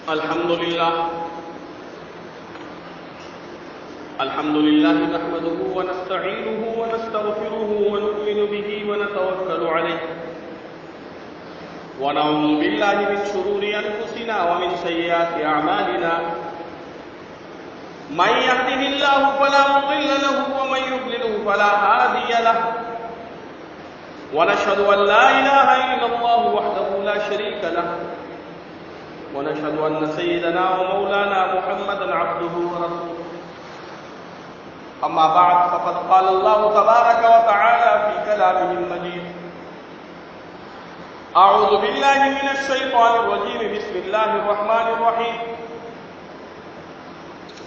الحمد لله نحمده ونستعينه ونستغفره ونؤمن به ونتوكل عليه ونعوذ بالله من شرور أنفسنا ومن سيئات أعمالنا من يهده الله فلا مضل له ومن يضلله فلا هادي له ونشهد أن لا إله إلا الله وحده لا شريك له ونشهد أن سيدنا ومولانا محمدا عبده ورسوله أما بعد فقد قال الله تبارك وتعالى في كلامه المجيد أعوذ بالله من الشيطان الرجيم بسم الله الرحمن الرحيم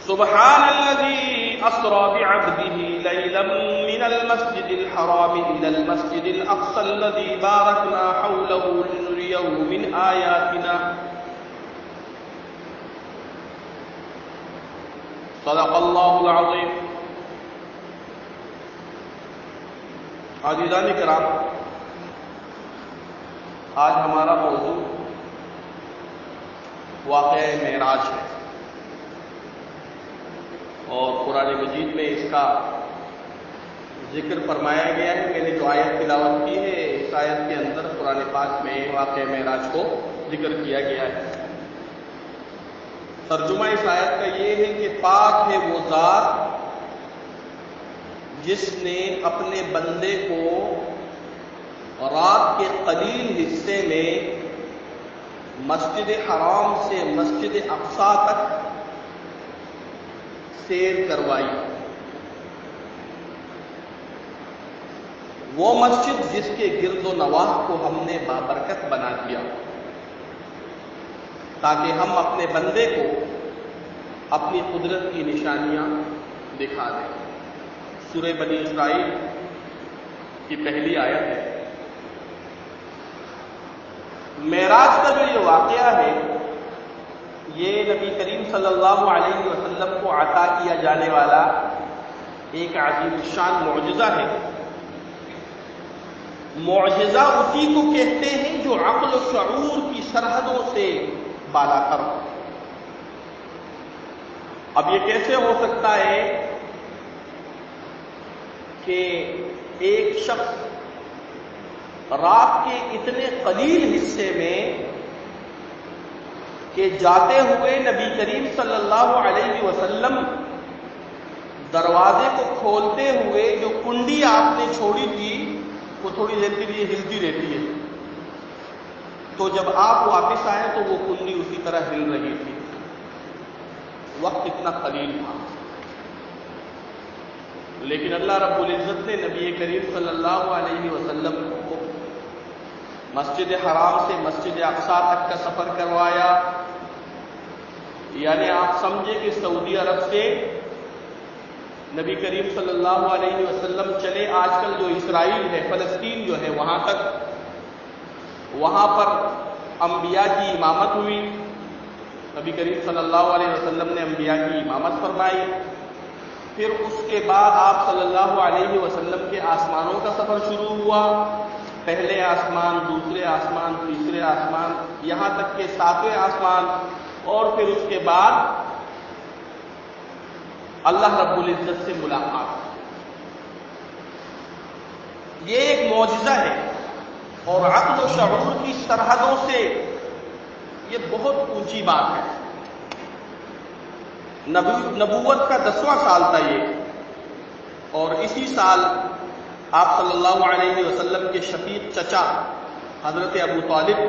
سبحان الذي أسرى بعبده ليلا من المسجد الحرام إلى المسجد الأقصى الذي باركنا حوله لنريه من آياتنا صدق اللہ العظیم. عزیزان کرام، آج ہمارا موضوع واقعہ معراج ہے اور قرآن مجید میں اس کا ذکر فرمایا گیا ہے. میں نے جو آیت تلاوت کی ہے اس آیت کے اندر قرآن پاک میں واقعہ معراج کو ذکر کیا گیا ہے. ترجمہ اس آیت کا یہ ہے کہ پاک ہے وہ ذات جس نے اپنے بندے کو رات کے قلیل حصے میں مسجد حرام سے مسجد اقصیٰ تک سیر کروائی. وہ مسجد جس کے گرد و نواح کو ہم نے بابرکت بنا دیا تاکہ ہم اپنے بندے کو اپنی قدرت کی نشانیاں دکھا دیں. سورہ بنی اسرائیل کی پہلی آیت ہے. معراج کا جو یہ واقعہ ہے یہ نبی کریم صلی اللہ علیہ وسلم کو عطا کیا جانے والا ایک عظیم الشان معجزہ ہے. معجزہ اسی کو کہتے ہیں جو عقل و شعور کی سرحدوں سے بالا تر ہو. اب یہ کیسے ہو سکتا ہے کہ ایک شخص رات کے اتنے قلیل حصے میں کہ جاتے ہوئے نبی کریم صلی اللہ علیہ وسلم دروازے کو کھولتے ہوئے جو کنڈی آپ نے چھوڑی تھی وہ تھوڑی دیر کے لیے ہلتی رہتی ہے، تو جب آپ واپس آئے تو وہ کنڈی اسی طرح ہل رہی تھی. وقت اتنا قلیل تھا لیکن اللہ رب العزت نے نبی کریم صلی اللہ علیہ وسلم کو مسجد حرام سے مسجد اقصیٰ تک کا سفر کروایا. یعنی آپ سمجھے کہ سعودی عرب سے نبی کریم صلی اللہ علیہ وسلم چلے آج کل جو اسرائیل ہے، فلسطین جو ہے، وہاں تک. وہاں پر انبیاء کی امامت ہوئی. نبی کریم صلی اللہ علیہ وسلم نے انبیاء کی امامت فرمائی. پھر اس کے بعد آپ صلی اللہ علیہ وسلم کے آسمانوں کا سفر شروع ہوا. پہلے آسمان، دوسرے آسمان، تیسرے آسمان، یہاں تک کہ 7ویں آسمان. اور پھر اس کے بعد اللہ رب العزت سے ملاقات. یہ ایک معجزہ ہے اور عقل و شعور کی سرحدوں سے یہ بہت اونچی بات ہے. نبوت کا 10واں سال تھا یہ، اور اسی سال آپ صلی اللہ علیہ وسلم کے شفیق چچا حضرت ابو طالب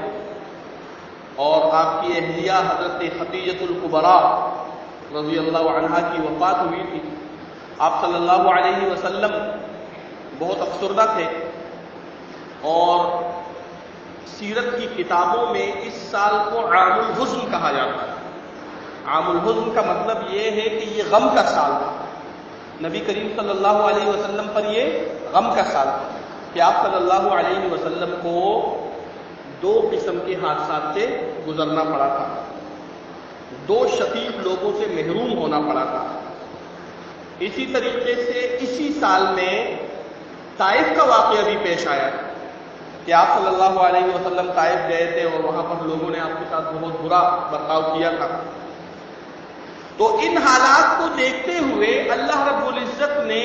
اور آپ کی اہلیہ حضرت خدیجۃ الکبریٰ رضی اللہ عنہا کی وفات ہوئی تھی. آپ صلی اللہ علیہ وسلم بہت افسردہ تھے اور سیرت کی کتابوں میں اس سال کو عام الحزن کہا جاتا ہے. عام الحزن کا مطلب یہ ہے کہ یہ غم کا سال تھا. نبی کریم صلی اللہ علیہ وسلم پر یہ غم کا سال تھا کہ آپ صلی اللہ علیہ وسلم کو 2 قسم کے حادثات سے گزرنا پڑا تھا. 2 شفیق لوگوں سے محروم ہونا پڑا تھا. اسی طریقے سے اسی سال میں طائف کا واقعہ بھی پیش آیا کہ کہ آپ صلی اللہ علیہ وسلم طائف گئے تھے اور وہاں پر لوگوں نے آپ کے ساتھ بہت برا برتاؤ کیا تھا. تو ان حالات کو دیکھتے ہوئے اللہ رب العزت نے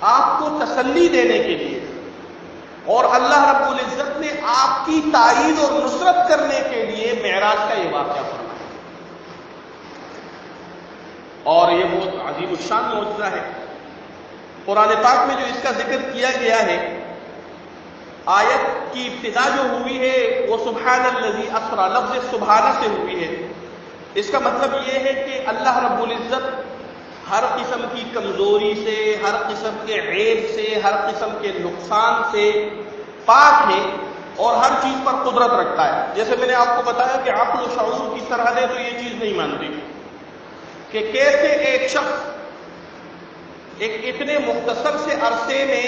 آپ کو تسلی دینے کے لیے اور اللہ رب العزت نے آپ کی تائید اور نصرت کرنے کے لیے معراج کا یہ واقعہ فرمایا. اور یہ بہت عظیم الشان معجزہ ہے. قرآن پاک میں جو اس کا ذکر کیا گیا ہے، آیت کی ابتدا جو ہوئی ہے وہ سبحان الذی اسری، لفظ سبحانہ سے ہوئی ہے. اس کا مطلب یہ ہے کہ اللہ رب العزت ہر قسم کی کمزوری سے، ہر قسم کے عیب سے، ہر قسم کے نقصان سے پاک ہے اور ہر چیز پر قدرت رکھتا ہے. جیسے میں نے آپ کو بتایا کہ عقل و شعور کی سرحدیں تو یہ چیز نہیں مانتی کہ کیسے ایک شخص ایک اتنے مختصر سے عرصے میں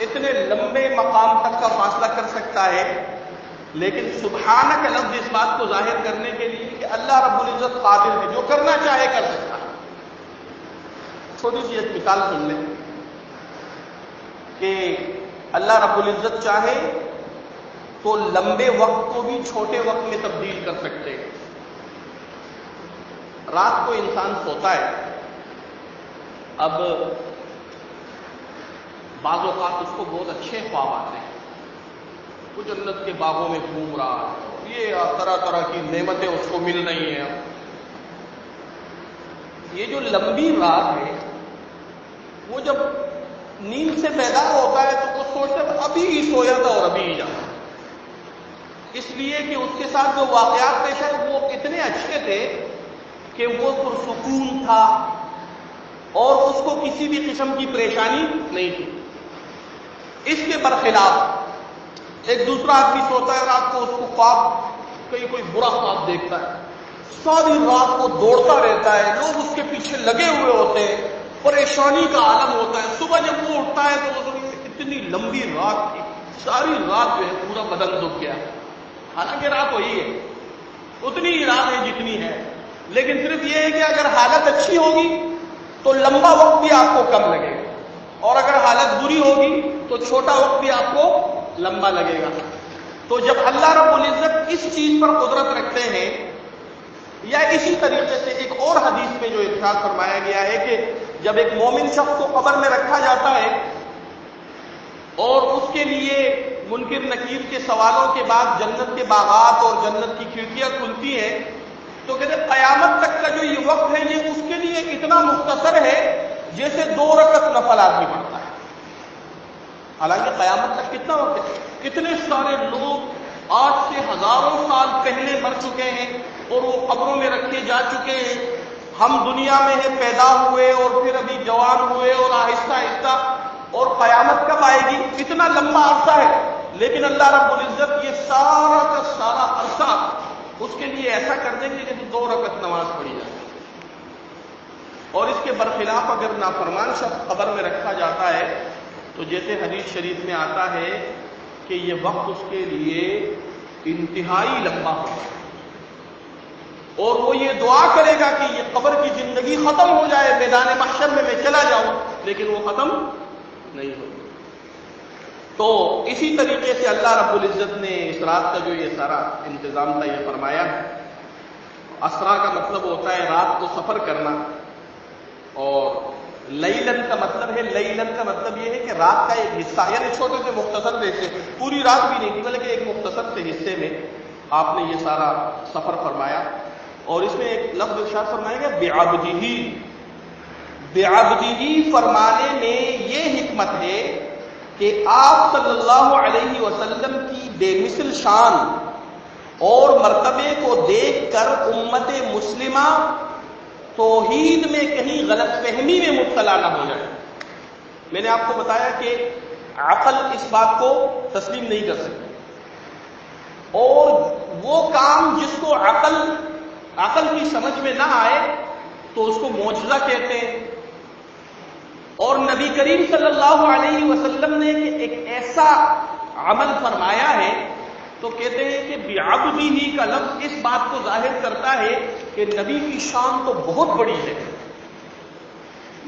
اتنے لمبے مقام تک کا فاصلہ کر سکتا ہے. لیکن سبحانہ کا لفظ اس بات کو ظاہر کرنے کے لیے کہ اللہ رب العزت قادر ہے، جو کرنا چاہے کر سکتا ہے. چھوٹی سی ایک مثال سن لیں کہ اللہ رب العزت چاہے تو لمبے وقت کو بھی چھوٹے وقت میں تبدیل کر سکتے ہیں. رات کو انسان سوتا ہے، اب بعض اوقات اس کو بہت اچھے خواب آتے ہیں، وہ جنت کے باغوں میں گھوم رہا ہے، یہ طرح طرح کی نعمتیں اس کو مل رہی ہیں. یہ جو لمبی رات ہے، وہ جب نیند سے بیدار ہوتا ہے تو وہ سوچتا ہے ابھی ہی سویا تھا اور ابھی ہی جانا، اس لیے کہ اس کے ساتھ جو واقعات پیش آئے وہ اتنے اچھے تھے کہ وہ پرسکون تھا اور اس کو کسی بھی قسم کی پریشانی نہیں تھی. اس کے برخلاف ایک دوسرا آدمی سوتا ہے، رات کو اس کو خواب کہیں کوئی برا خواب دیکھتا ہے، ساری رات کو دوڑتا رہتا ہے، لوگ اس کے پیچھے لگے ہوئے ہوتے ہیں، پریشانی کا عالم ہوتا ہے. صبح جب وہ اٹھتا ہے تو وہ اتنی لمبی رات تھی، ساری رات جو ہے پورا بدن دکھ گیا. حالانکہ رات وہی ہے، اتنی ہی رات ہے جتنی ہے، لیکن صرف یہ ہے کہ اگر حالت اچھی ہوگی تو لمبا وقت بھی آپ کو کم لگے گا، اور اگر حالت بری ہوگی تو چھوٹا وقت بھی آپ کو لمبا لگے گا. تو جب اللہ رب العزت اس چیز پر قدرت رکھتے ہیں، یا اسی طریقے سے ایک اور حدیث میں جو ارشاد فرمایا گیا ہے کہ جب ایک مومن شخص کو قبر میں رکھا جاتا ہے اور اس کے لیے منکر نکیر کے سوالوں کے بعد جنت کے باغات اور جنت کی کھڑکیاں کھلتی ہیں، تو کہتے ہیں قیامت تک کا جو یہ وقت ہے یہ اس کے لیے اتنا مختصر ہے جیسے 2 رکعت نفل آدمی پڑھتا ہے. حالانکہ قیامت تک کتنا وقت ہے؟ کتنے سارے لوگ آج سے ہزاروں سال پہلے مر چکے ہیں اور وہ قبروں میں رکھے جا چکے ہیں. ہم دنیا میں ہیں، پیدا ہوئے اور پھر ابھی جوان ہوئے اور آہستہ آہستہ، اور قیامت کب آئے گی؟ اتنا لمبا عرصہ ہے. لیکن اللہ رب العزت یہ سارا کا سارا عرصہ اس کے لیے ایسا کر دیں گے کہ 2 رکعت نماز پڑھی جائے. اور اس کے برخلاف اگر نافرمان شخص قبر میں رکھا جاتا ہے تو جیسے حدیث شریف میں آتا ہے کہ یہ وقت اس کے لیے انتہائی لمبا ہوگا اور وہ یہ دعا کرے گا کہ یہ قبر کی زندگی ختم ہو جائے، میدان محشر میں چلا جاؤں، لیکن وہ ختم نہیں ہوگی. تو اسی طریقے سے اللہ رب العزت نے اس رات کا جو یہ سارا انتظام تھا یہ فرمایا. اسرا کا مطلب ہوتا ہے رات کو سفر کرنا، اور لیلن کا مطلب ہے، لیلن کا مطلب یہ ہے کہ رات کا ایک حصہ، یعنی چھوٹے سے مختصر حصے، پوری رات بھی نہیں بلکہ ایک مختصر سے حصے میں آپ نے یہ سارا سفر فرمایا. اور اس میں ایک لفظ ارشاد فرمایا گیا بعبدہ. بعبدہ فرمانے میں یہ حکمت ہے کہ آپ صلی اللہ علیہ وسلم کی بے مثل شان اور مرتبے کو دیکھ کر امت مسلمہ توحید میں کہیں غلط فہمی میں مبتلا نہ ہو جائے. میں نے آپ کو بتایا کہ عقل اس بات کو تسلیم نہیں کر سکتی، اور وہ کام جس کو عقل کی سمجھ میں نہ آئے تو اس کو معجزہ کہتے ہیں. اور نبی کریم صلی اللہ علیہ وسلم نے ایک ایسا عمل فرمایا ہے تو کہتے ہیں کہ بعبدہ کا لفظ اس بات کو ظاہر کرتا ہے کہ نبی کی شان تو بہت بڑی ہے،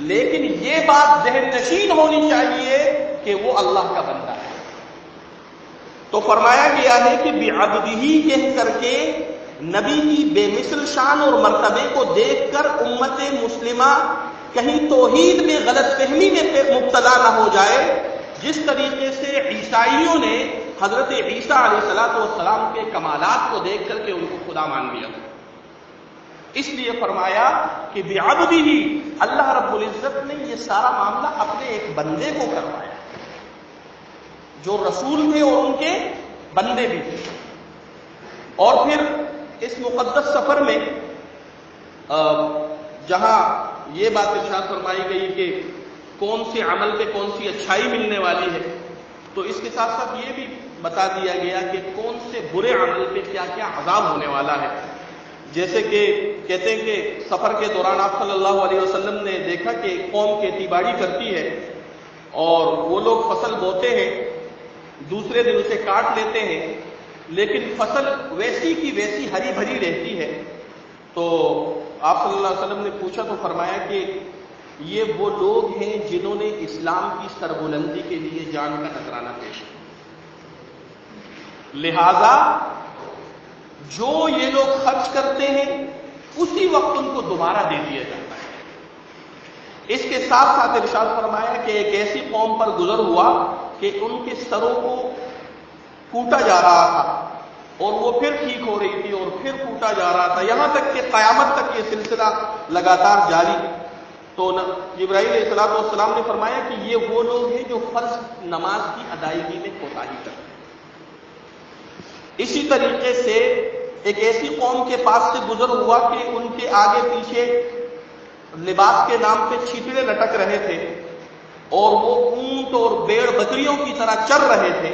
لیکن یہ بات ذہن نشین ہونی چاہیے کہ وہ اللہ کا بندہ ہے. تو فرمایا گیا ہے کہ بعبدہ کہہ کر کے نبی کی بے مثل شان اور مرتبے کو دیکھ کر امت مسلمہ کہیں توحید میں غلط فہمی میں مبتلا نہ ہو جائے، جس طریقے سے عیسائیوں نے حضرت عیسیٰ علیہ السلام کے کمالات کو دیکھ کر کے ان کو خدا مان لیا۔ اس لیے فرمایا کہ بعبدہ، اللہ رب العزت نے یہ سارا معاملہ اپنے ایک بندے کو کروایا جو رسول تھے اور ان کے بندے بھی تھے۔ اور پھر اس مقدس سفر میں جہاں یہ بات ارشاد فرمائی گئی کہ کون سے عمل پہ کون سی اچھائی ملنے والی ہے، تو اس کے ساتھ ساتھ یہ بھی بتا دیا گیا کہ کون سے برے عمل پہ کیا کیا عذاب ہونے والا ہے۔ جیسے کہ کہتے ہیں کہ سفر کے دوران آپ صلی اللہ علیہ وسلم نے دیکھا کہ قوم کھیتی باڑی کرتی ہے اور وہ لوگ فصل بوتے ہیں، دوسرے دن اسے کاٹ لیتے ہیں، لیکن فصل ویسی کی ویسی ہری بھری رہتی ہے۔ تو آپ صلی اللہ علیہ وسلم نے پوچھا تو فرمایا کہ یہ وہ لوگ ہیں جنہوں نے اسلام کی سربلندی کے لیے جان کا نذرانہ پیش کیا، لہذا جو یہ لوگ خرچ کرتے ہیں اسی وقت ان کو دوبارہ دے دیا جاتا ہے۔ اس کے ساتھ ساتھ ارشاد فرمایا کہ ایک ایسی قوم پر گزر ہوا کہ ان کے سروں کو کوٹا جا رہا تھا اور وہ پھر ٹھیک ہو رہی تھی اور پھر کوٹا جا رہا تھا، یہاں تک کہ قیامت تک یہ سلسلہ لگاتار جاری۔ تو جبرائیل علیہ السلام نے فرمایا کہ یہ وہ لوگ ہیں جو فرض نماز کی ادائیگی میں کوتاہی کرتے ہیں۔ اسی طریقے سے ایک ایسی قوم کے پاس سے گزر ہوا کہ ان کے آگے پیچھے لباس کے نام پہ چھیتڑے لٹک رہے تھے اور وہ اونٹ اور بیڑ بکریوں کی طرح چر رہے تھے،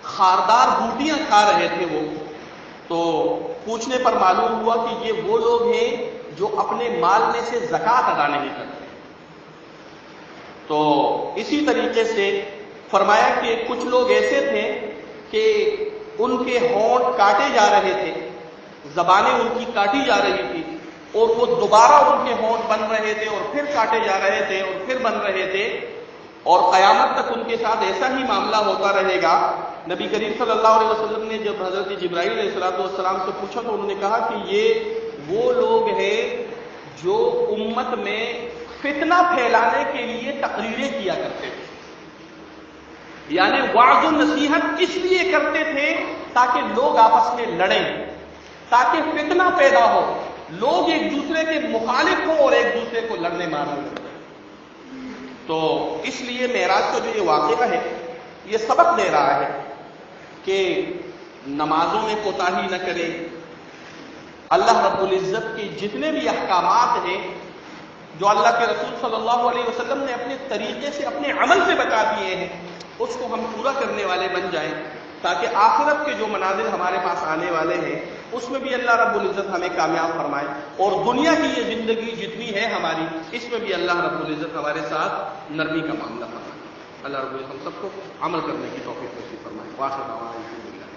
خاردار بوٹیاں کھا رہے تھے وہ۔ تو پوچھنے پر معلوم ہوا کہ یہ وہ لوگ ہیں جو اپنے مال میں سے زکوٰۃ ادا نہیں کرتے۔ تو اسی طریقے سے فرمایا کہ کچھ لوگ ایسے تھے کہ ان کے ہونٹ کاٹے جا رہے تھے، زبانیں ان کی کاٹی جا رہی تھی اور وہ دوبارہ ان کے ہونٹ بن رہے تھے اور پھر کاٹے جا رہے تھے اور پھر بن رہے تھے، اور قیامت تک ان کے ساتھ ایسا ہی معاملہ ہوتا رہے گا۔ نبی کریم صلی اللہ علیہ وسلم نے جب حضرت جبرائیل علیہ السلام سے پوچھا تو انہوں نے کہا کہ یہ وہ لوگ ہیں جو امت میں فتنہ پھیلانے کے لیے تقریریں کیا کرتے تھے، یعنی وعظ و نصیحت اس لیے کرتے تھے تاکہ لوگ آپس میں لڑیں، تاکہ فتنہ پیدا ہو، لوگ ایک دوسرے کے مخالف ہوں اور ایک دوسرے کو لڑنے مارنے لگیں۔ تو اس لیے معراج کا جو یہ واقعہ ہے یہ سبق دے رہا ہے کہ نمازوں میں کوتاہی نہ کریں۔ اللہ رب العزت کے جتنے بھی احکامات ہیں جو اللہ کے رسول صلی اللہ علیہ وسلم نے اپنے طریقے سے اپنے عمل سے بتا دیے ہیں اس کو ہم پورا کرنے والے بن جائیں، تاکہ آخرت کے جو مناظر ہمارے پاس آنے والے ہیں اس میں بھی اللہ رب العزت ہمیں کامیاب فرمائے، اور دنیا کی یہ زندگی جتنی ہے ہماری اس میں بھی اللہ رب العزت ہمارے ساتھ نرمی کا معاملہ فرمائے۔ اللہ رب العزت ہم سب کو عمل کرنے کی توفیق نصیب فرمائے۔ واخر دعوانا الحمدللہ۔